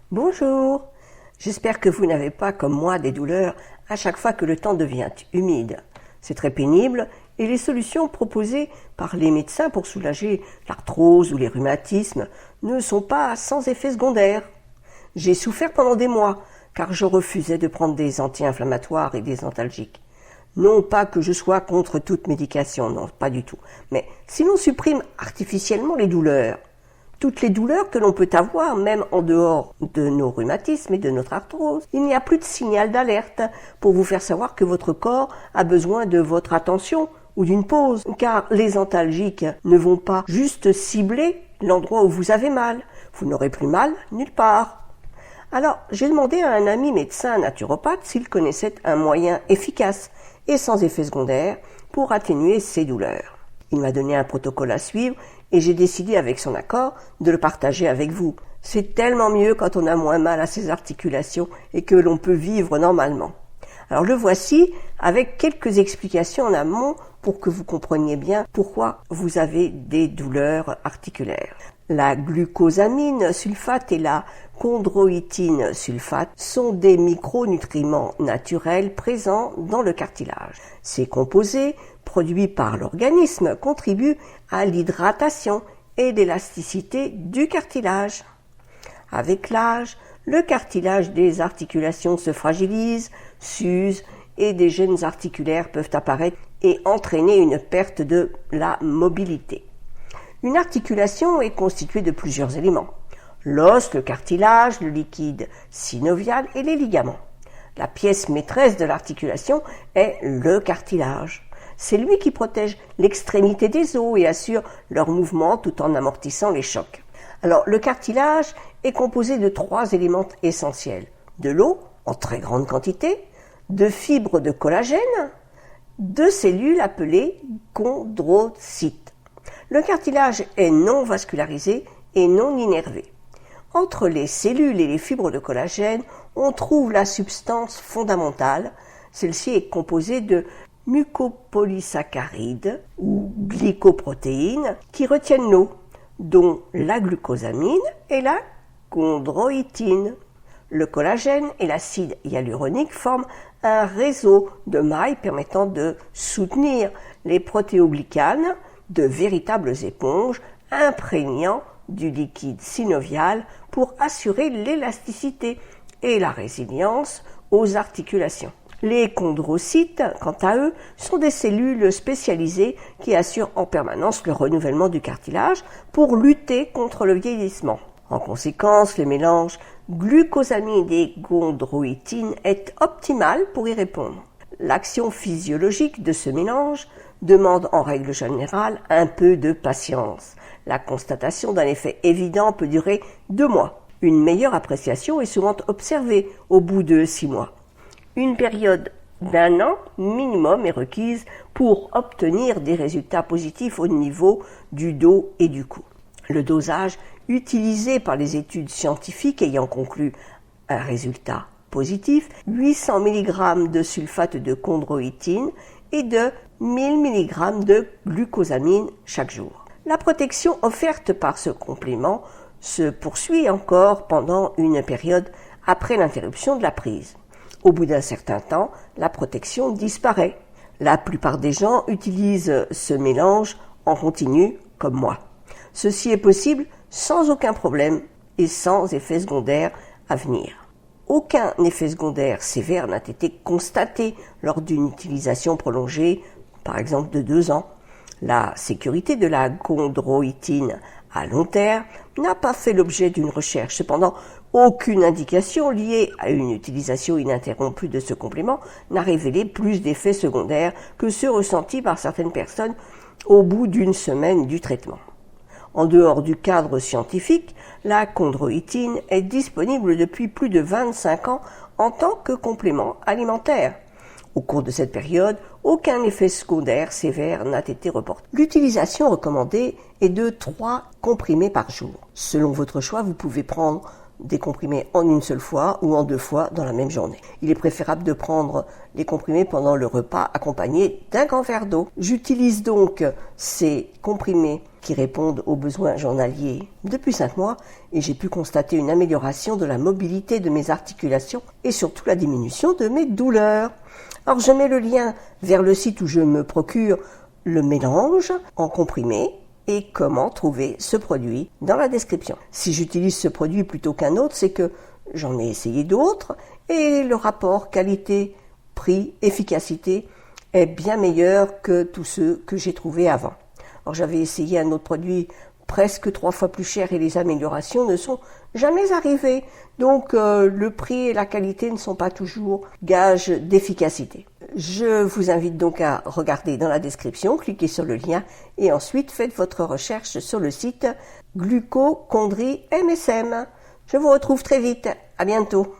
Bonjour, j'espère que vous n'avez pas comme moi des douleurs à chaque fois que le temps devient humide. C'est très pénible et les solutions proposées par les médecins pour soulager l'arthrose ou les rhumatismes ne sont pas sans effet secondaire. J'ai souffert pendant des mois car je refusais de prendre des anti-inflammatoires et des antalgiques. Non pas que je sois contre toute médication, non, pas du tout. Mais si l'on supprime artificiellement les douleurs, toutes les douleurs que l'on peut avoir, même en dehors de nos rhumatismes et de notre arthrose, il n'y a plus de signal d'alerte pour vous faire savoir que votre corps a besoin de votre attention ou d'une pause, car les antalgiques ne vont pas juste cibler l'endroit où vous avez mal. Vous n'aurez plus mal nulle part. Alors, j'ai demandé à un ami médecin naturopathe s'il connaissait un moyen efficace et sans effet secondaire pour atténuer ces douleurs. Il m'a donné un protocole à suivre et j'ai décidé avec son accord de le partager avec vous. C'est tellement mieux quand on a moins mal à ses articulations et que l'on peut vivre normalement. Alors le voici avec quelques explications en amont pour que vous compreniez bien pourquoi vous avez des douleurs articulaires. La glucosamine sulfate et la chondroïtine sulfate sont des micronutriments naturels présents dans le cartilage. Ces composés produits par l'organisme contribuent à l'hydratation et l'élasticité du cartilage. Avec l'âge, le cartilage des articulations se fragilise, s'use et des gênes articulaires peuvent apparaître et entraîner une perte de la mobilité. Une articulation est constituée de plusieurs éléments: l'os, le cartilage, le liquide synovial et les ligaments. La pièce maîtresse de l'articulation est le cartilage. C'est lui qui protège l'extrémité des os et assure leur mouvement tout en amortissant les chocs. Alors, le cartilage est composé de 3 éléments essentiels: de l'eau en très grande quantité, de fibres de collagène, de cellules appelées chondrocytes. Le cartilage est non vascularisé et non innervé. Entre les cellules et les fibres de collagène, on trouve la substance fondamentale. Celle-ci est composée de mucopolysaccharides ou glycoprotéines qui retiennent l'eau, dont la glucosamine et la chondroïtine. Le collagène et l'acide hyaluronique forment un réseau de mailles permettant de soutenir les protéoglycanes, de véritables éponges imprégnant du liquide synovial pour assurer l'élasticité et la résilience aux articulations. Les chondrocytes, quant à eux, sont des cellules spécialisées qui assurent en permanence le renouvellement du cartilage pour lutter contre le vieillissement. En conséquence, le mélange glucosamine et chondroïtine est optimal pour y répondre. L'action physiologique de ce mélange demande en règle générale un peu de patience. La constatation d'un effet évident peut durer 2 mois. Une meilleure appréciation est souvent observée au bout de 6 mois. Une période d'1 an minimum est requise pour obtenir des résultats positifs au niveau du dos et du cou. Le dosage utilisé par les études scientifiques ayant conclu un résultat positif, 800 mg de sulfate de chondroïtine et de 1000 mg de glucosamine chaque jour. La protection offerte par ce complément se poursuit encore pendant une période après l'interruption de la prise. Au bout d'un certain temps, la protection disparaît. La plupart des gens utilisent ce mélange en continu, comme moi. Ceci est possible sans aucun problème et sans effet secondaire à venir. Aucun effet secondaire sévère n'a été constaté lors d'une utilisation prolongée, par exemple de 2 ans. La sécurité de la chondroïtine à long terme n'a pas fait l'objet d'une recherche. Cependant, aucune indication liée à une utilisation ininterrompue de ce complément n'a révélé plus d'effets secondaires que ceux ressentis par certaines personnes au bout d'une semaine du traitement. En dehors du cadre scientifique, la chondroïtine est disponible depuis plus de 25 ans en tant que complément alimentaire. Au cours de cette période, aucun effet secondaire sévère n'a été reporté. L'utilisation recommandée est de 3 comprimés par jour. Selon votre choix, vous pouvez prendre des comprimés en une seule fois ou en 2 fois dans la même journée. Il est préférable de prendre les comprimés pendant le repas accompagné d'un grand verre d'eau. J'utilise donc ces comprimés qui répondent aux besoins journaliers depuis 5 mois et j'ai pu constater une amélioration de la mobilité de mes articulations et surtout la diminution de mes douleurs. Alors je mets le lien vers le site où je me procure le mélange en comprimés et comment trouver ce produit dans la description. Si j'utilise ce produit plutôt qu'un autre, c'est que j'en ai essayé d'autres et le rapport qualité-prix-efficacité est bien meilleur que tous ceux que j'ai trouvés avant. Alors j'avais essayé un autre produit presque 3 fois plus cher et les améliorations ne sont jamais arrivées. Donc le prix et la qualité ne sont pas toujours gages d'efficacité. Je vous invite donc à regarder dans la description, cliquez sur le lien et ensuite faites votre recherche sur le site Glucochondrie MSM. Je vous retrouve très vite. À bientôt.